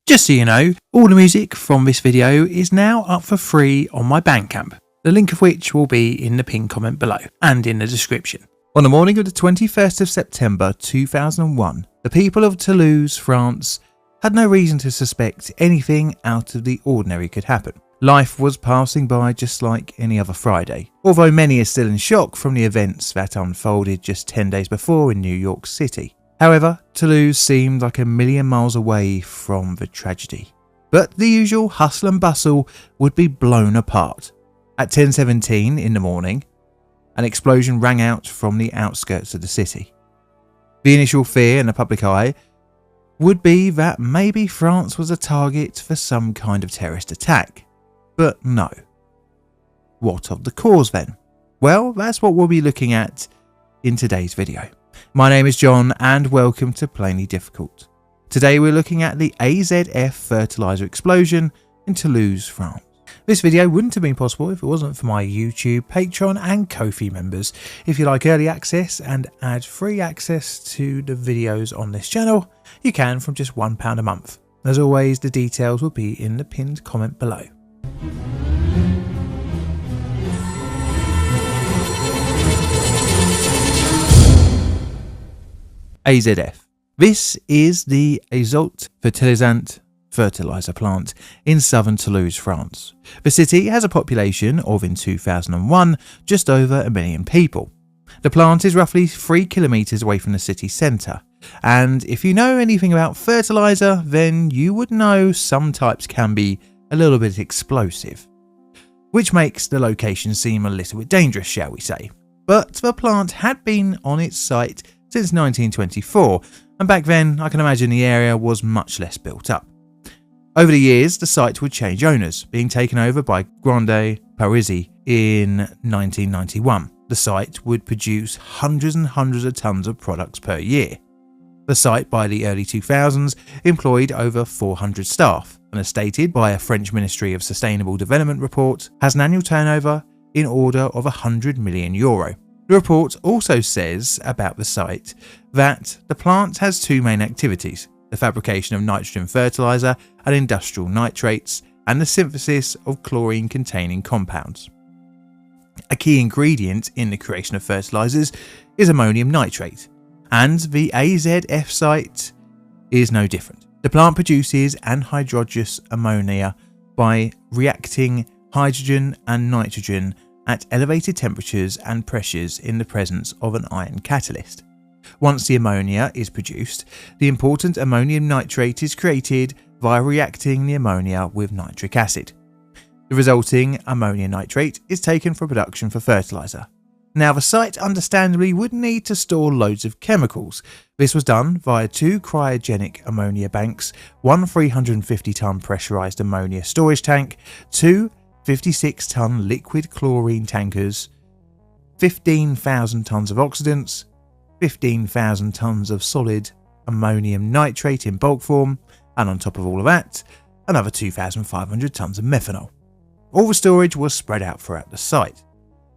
Just so you know, all the music from this video is now up for free on my Bandcamp, the link of which will be in the pinned comment below and in the description. On the morning of the 21st of September 2001, the people of Toulouse, France had no reason to suspect anything out of the ordinary could happen. Life was passing by just like any other Friday, although many are still in shock from the events that unfolded just 10 days before in New York City. However, Toulouse seemed like a million miles away from the tragedy. But the usual hustle and bustle would be blown apart. At 10:17 in the morning, an explosion rang out from the outskirts of the city. The initial fear in the public eye would be that maybe France was a target for some kind of terrorist attack. But no. What of the cause then? Well, that's what we'll be looking at in today's video. My name is John and welcome to Plainly Difficult. Today we're looking at the AZF fertilizer explosion in Toulouse, France. This video wouldn't have been possible if it wasn't for my YouTube, Patreon and Ko-fi members. If you like early access and ad-free access to the videos on this channel, you can from just £1 a month. As always, the details will be in the pinned comment below. AZF. This is the Azote fertilizant fertilizer plant in southern Toulouse, France. The city has a population of, in 2001, just over 1 million people. The plant is roughly 3 kilometers away from the city centre, and if you know anything about fertilizer, then you would know some types can be a little bit explosive, which makes the location seem a little bit dangerous, shall we say. But the plant had been on its site since 1924, and back then I can imagine the area was much less built up. Over the years, the site would change owners, being taken over by Grande Parisi in 1991. The site would produce hundreds and hundreds of tons of products per year. The site by the early 2000s employed over 400 staff, and as stated by a French Ministry of Sustainable Development report, has an annual turnover in order of €100 million. The report also says about the site that the plant has two main activities: the fabrication of nitrogen fertilizer and industrial nitrates, and the synthesis of chlorine-containing compounds. A key ingredient in the creation of fertilizers is ammonium nitrate, and the AZF site is no different. The plant produces anhydrous ammonia by reacting hydrogen and nitrogen at elevated temperatures and pressures in the presence of an iron catalyst. Once the ammonia is produced, the important ammonium nitrate is created via reacting the ammonia with nitric acid. The resulting ammonium nitrate is taken for production for fertilizer. Now, the site understandably would need to store loads of chemicals. This was done via 2 cryogenic ammonia banks, 1 350-ton pressurized ammonia storage tank, 2 56-ton liquid chlorine tankers, 15,000 tons of oxidants, 15,000 tons of solid ammonium nitrate in bulk form, and on top of all of that, another 2,500 tons of methanol. All the storage was spread out throughout the site.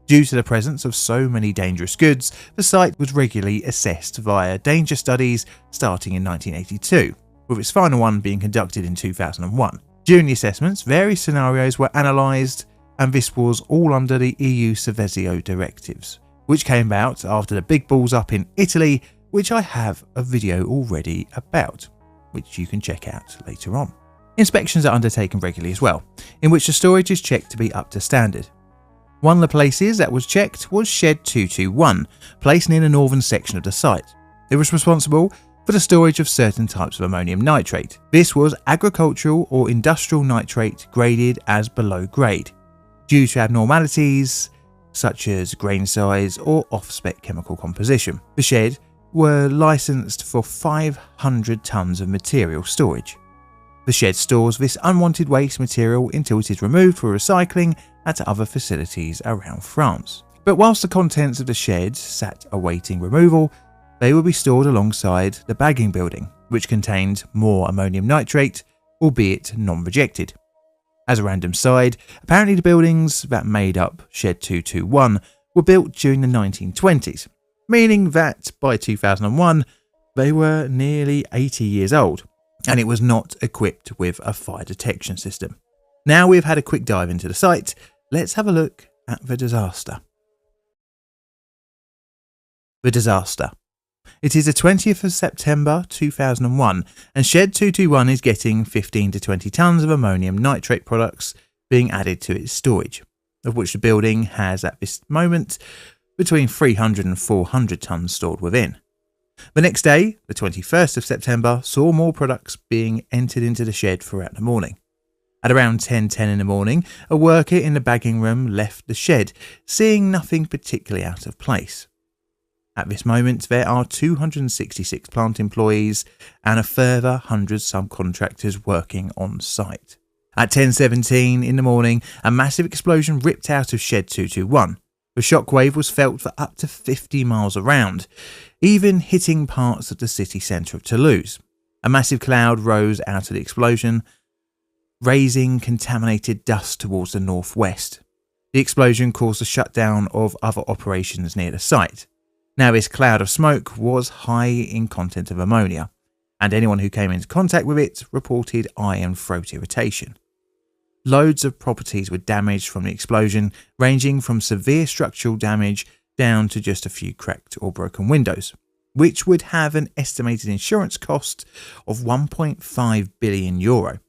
Due to the presence of so many dangerous goods, the site was regularly assessed via danger studies starting in 1982, with its final one being conducted in 2001. During the assessments, various scenarios were analysed, and this was all under the EU Seveso directives, which came about after the big balls up in Italy, which I have a video already about, which you can check out later on. Inspections are undertaken regularly as well, in which the storage is checked to be up to standard. One of the places that was checked was Shed 221, placed near the northern section of the site. It was responsible for the storage of certain types of ammonium nitrate. This was agricultural or industrial nitrate graded as below grade, due to abnormalities such as grain size or off-spec chemical composition. The shed were licensed for 500 tons of material storage. The shed stores this unwanted waste material until it is removed for recycling at other facilities around France. But whilst the contents of the shed sat awaiting removal, they would be stored alongside the bagging building, which contained more ammonium nitrate, albeit non-rejected. As a random side, apparently the buildings that made up Shed 221 were built during the 1920s, meaning that by 2001 they were nearly 80 years old. and it was not equipped with a fire detection system. Now we've had a quick dive into the site, let's have a look at the disaster. The disaster. It is the 20th of September 2001 and Shed 221 is getting 15 to 20 tonnes of ammonium nitrate products being added to its storage, of which the building has at this moment between 300 and 400 tonnes stored within. The next day, the 21st of September, saw more products being entered into the shed throughout the morning. At around 10:10 in the morning, a worker in the bagging room left the shed, seeing nothing particularly out of place. At this moment, there are 266 plant employees and a further 100 subcontractors working on site. At 10:17 in the morning, a massive explosion ripped out of Shed 221. The shockwave was felt for up to 50 miles around, even hitting parts of the city centre of Toulouse. A massive cloud rose out of the explosion, raising contaminated dust towards the northwest. The explosion caused a shutdown of other operations near the site. Now, this cloud of smoke was high in content of ammonia, and anyone who came into contact with it reported eye and throat irritation. Loads of properties were damaged from the explosion, ranging from severe structural damage down to just a few cracked or broken windows, which would have an estimated insurance cost of €1.5 billion.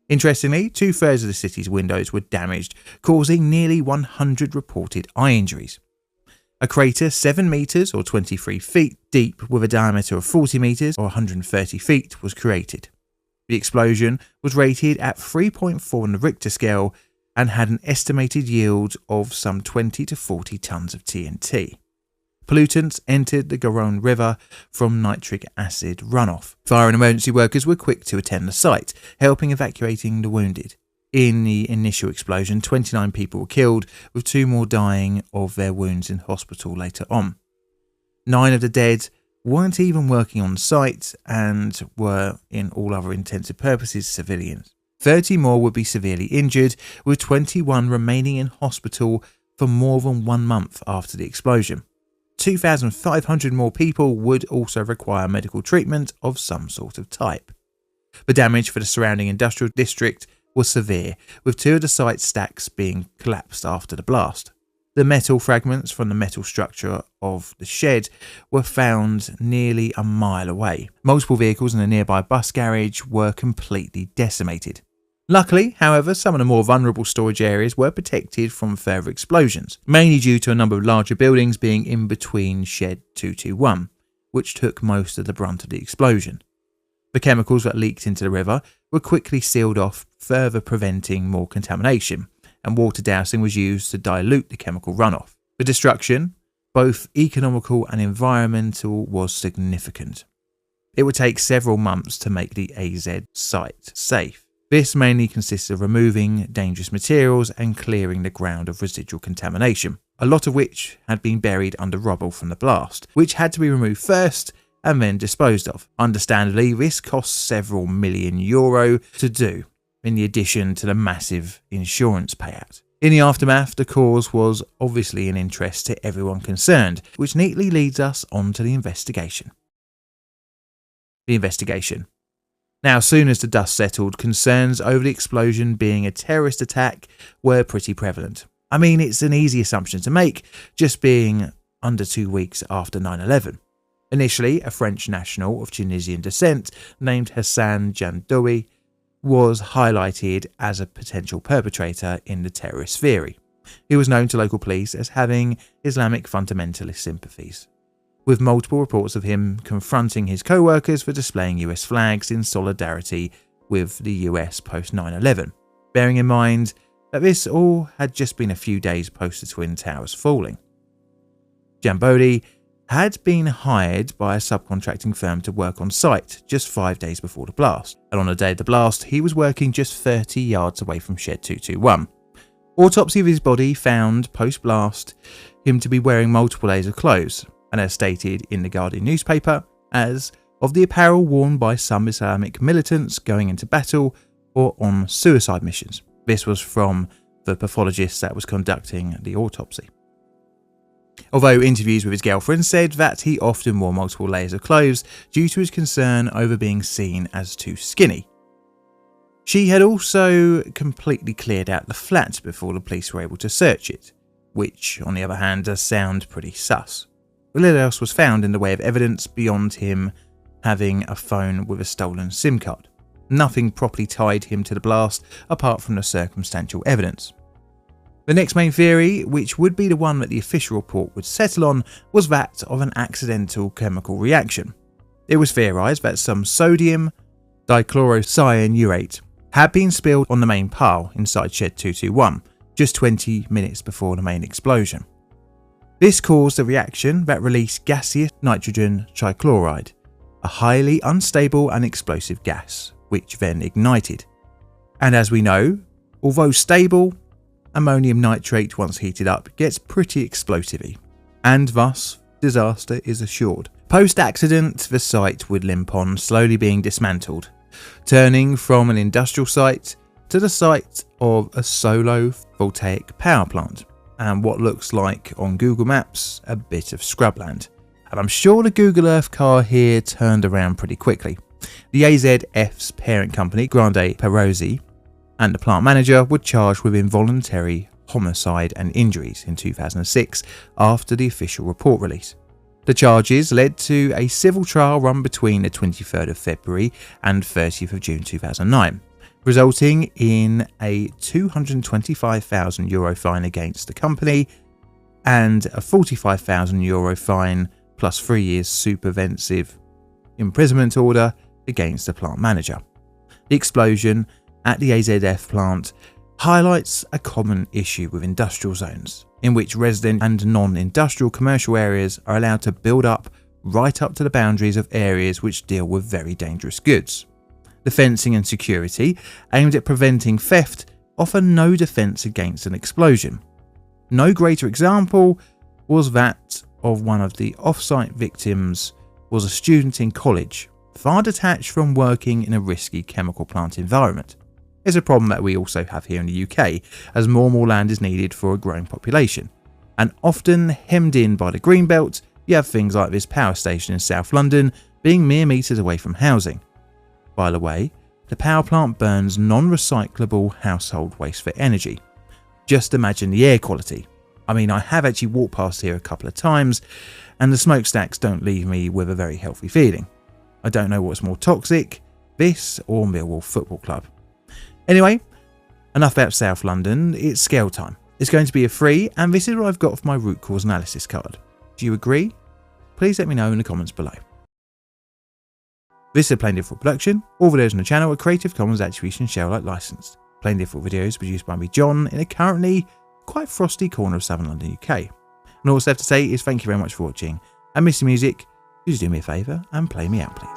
Interestingly, 2/3 of the city's windows were damaged, causing nearly 100 reported eye injuries. A crater 7 metres or 23 feet deep with a diameter of 40 metres or 130 feet was created. The explosion was rated at 3.4 on the Richter scale and had an estimated yield of some 20 to 40 tonnes of TNT. Pollutants entered the Garonne River from nitric acid runoff. Fire and emergency workers were quick to attend the site, helping evacuating the wounded. In the initial explosion, 29 people were killed, with 2 more dying of their wounds in hospital later on. 9 of the dead weren't even working on site and were, in all other intents and purposes, civilians. 30 more would be severely injured, with 21 remaining in hospital for more than 1 month after the explosion. 2,500 more people would also require medical treatment of some sort of type. The damage for the surrounding industrial district was severe, with 2 of the site's stacks being collapsed after the blast. The metal fragments from the metal structure of the shed were found nearly a mile away. Multiple vehicles in a nearby bus garage were completely decimated. Luckily, however, some of the more vulnerable storage areas were protected from further explosions, mainly due to a number of larger buildings being in between Shed 221, which took most of the brunt of the explosion. The chemicals that leaked into the river were quickly sealed off, further preventing more contamination, and water dousing was used to dilute the chemical runoff. The destruction, both economical and environmental, was significant. It would take several months to make the AZ site safe. This mainly consists of removing dangerous materials and clearing the ground of residual contamination, a lot of which had been buried under rubble from the blast, which had to be removed first and then disposed of. Understandably, this cost several million euro to do, in addition to the massive insurance payout. In the aftermath, the cause was obviously an interest to everyone concerned, which neatly leads us on to the investigation. The investigation. Now, as soon as the dust settled, concerns over the explosion being a terrorist attack were pretty prevalent. I mean, it's an easy assumption to make, just being under 2 weeks after 9/11. Initially, a French national of Tunisian descent named Hassan Jandoui was highlighted as a potential perpetrator in the terrorist theory. He was known to local police as having Islamic fundamentalist sympathies, with multiple reports of him confronting his co-workers for displaying US flags in solidarity with the US post 9/11, bearing in mind that this all had just been a few days post the Twin Towers falling. Jandoui had been hired by a subcontracting firm to work on site just 5 days before the blast, and on the day of the blast he was working just 30 yards away from Shed 221. Autopsy of his body found post-blast him to be wearing multiple layers of clothes, and as stated in the Guardian newspaper, as of the apparel worn by some Islamic militants going into battle or on suicide missions. This was from the pathologist that was conducting the autopsy. Although interviews with his girlfriend said that he often wore multiple layers of clothes due to his concern over being seen as too skinny. She had also completely cleared out the flat before the police were able to search it, which on the other hand does sound pretty sus. Little else was found in the way of evidence beyond him having a phone with a stolen SIM card. Nothing properly tied him to the blast apart from the circumstantial evidence. The next main theory, which would be the one that the official report would settle on, was that of an accidental chemical reaction. It was theorised that some sodium dichlorocyanurate had been spilled on the main pile inside Shed 221, just 20 minutes before the main explosion. This caused a reaction that released gaseous nitrogen trichloride, a highly unstable and explosive gas, which then ignited. And as we know, although stable, ammonium nitrate once heated up gets pretty explosive-y, and thus disaster is assured. Post-accident, the site would limp on, slowly being dismantled, turning from an industrial site to the site of a solar voltaic power plant, and what looks like on Google Maps a bit of scrubland. And I'm sure the Google Earth car here turned around pretty quickly. The AZF's parent company, Grande Perozzi, and the plant manager were charged with involuntary homicide and injuries in 2006 after the official report release. The charges led to a civil trial run between the 23rd of February and 30th of June 2009, resulting in a €225,000 fine against the company and a €45,000 fine plus 3 years superventive imprisonment order against the plant manager. The explosion at the AZF plant highlights a common issue with industrial zones, in which resident and non-industrial commercial areas are allowed to build up right up to the boundaries of areas which deal with very dangerous goods. The fencing and security aimed at preventing theft offer no defence against an explosion. No greater example was that of one of the off-site victims was a student in college, far detached from working in a risky chemical plant environment. It's a problem that we also have here in the UK, as more and more land is needed for a growing population. And often hemmed in by the Greenbelt, you have things like this power station in South London being mere metres away from housing. By the way, the power plant burns non-recyclable household waste for energy. Just imagine the air quality. I mean, I have actually walked past here a couple of times, and the smokestacks don't leave me with a very healthy feeling. I don't know what's more toxic, this or Millwall Football Club. Anyway, enough about South London, it's scale time. It's going to be a free, and this is what I've got for my root cause analysis card. Do you agree? Please let me know in the comments below. This is a Plain Difficult production. All videos on the channel are Creative Commons Attribution Share Alike licensed. Plain Difficult videos produced by me, John, in a currently quite frosty corner of Southern London, UK. And all that's left to say is thank you very much for watching. And miss the music, please do me a favour and play me out, please.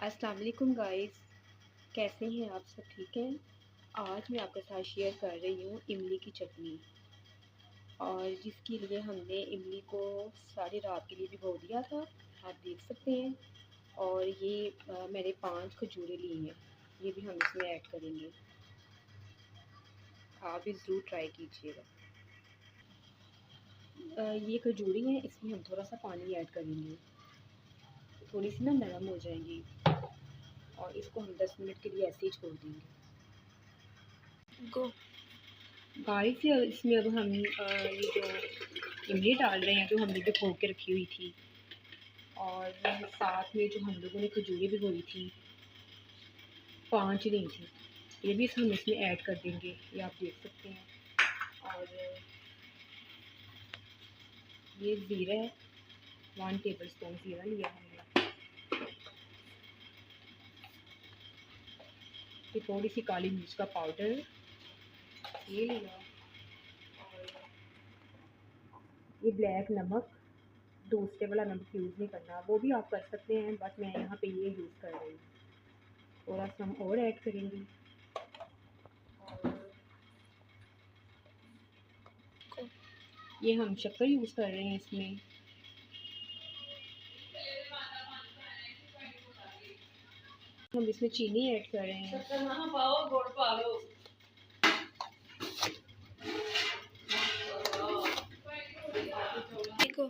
अस्सलाम वालेकुम guys, कैसे हैं आप सब? ठीक हैं। आज मैं आपके साथ शेयर कर रही हूँ इमली की चटनी, और जिसके लिए हमने इमली को सारी रात के लिए भिगो दिया था, आप देख सकते हैं। और ये मैंने 5 खजूरें ली हैं, ये भी हम इसमें ऐड करेंगे। आप भी ज़रूर ट्राई कीजिएगा। ये खजूरें हैं, इसमें हम थोड़ा सा पानी ऐड करेंगे, थोड़ी सी ना नरम हो जाएंगी, और इसको हम 10 मिनट के लिए ऐसे ही छोड़ देंगे। गाइस, इसमें अब हम ये जो इमली डाल रहे हैं, जो हमने भिगो के रखी हुई थी, और साथ में जो हम लोगों ने खजूरें भिगोई थी 5 ली थी, ये भी हम इसमें ऐड कर देंगे, ये आप देख सकते हैं। और ये ज़ीरा है, 1 टेबल स्पून ज़ीरा लिया हमने। ये थोड़ी सी काली मिर्च का पाउडर, ये लिया और ये ब्लैक नमक, दूसरे वाला नमक यूज़ नहीं करना, वो भी आप कर सकते हैं, बट मैं यहाँ पे ये यूज़ कर रही हूँ। थोड़ा सा हम और ऐड करेंगे और ये हम शक्कर यूज़ कर रहे हैं इसमें। हम इसमें चीनी ऐड कर रहे हैं। देखो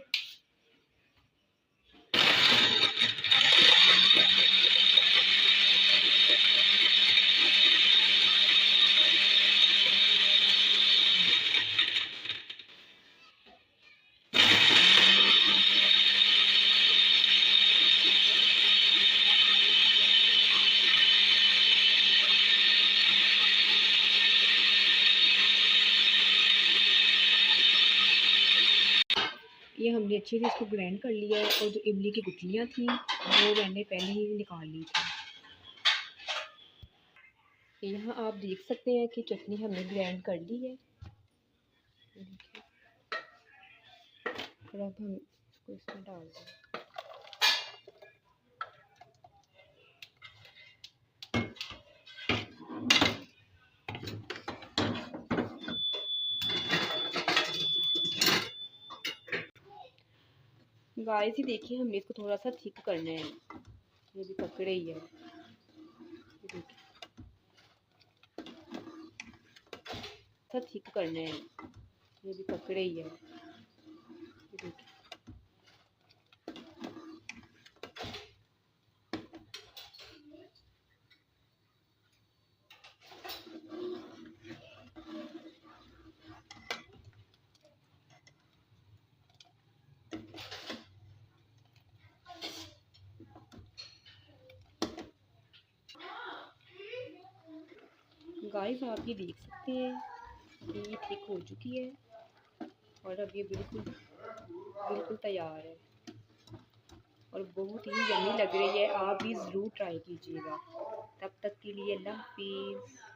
ये हमने अच्छे से इसको ग्राइंड कर लिया है और जो इमली की गुठलियाँ थी वो मैंने पहले ही निकाल ली थी। यहाँ आप देख सकते हैं कि चटनी हमने ग्राइंड कर ली है। और अब हम इसको इसमें डाल दें। गाइस ये देखिए हमने इसको थोड़ा सा थिक करना है, ये भी पकड़े ही है, ये देखिए थोड़ा थिक करना है, ये भी पकड़े ही है, ये देखिए। गाइस आप ये देख सकते हैं कि ये थिक हो चुकी है और अब ये बिल्कुल तैयार है और बहुत ही यम्मी लग रही है। आप भी ज़रूर ट्राई कीजिएगा। तब तक के लिए अल्लाह हाफिज़।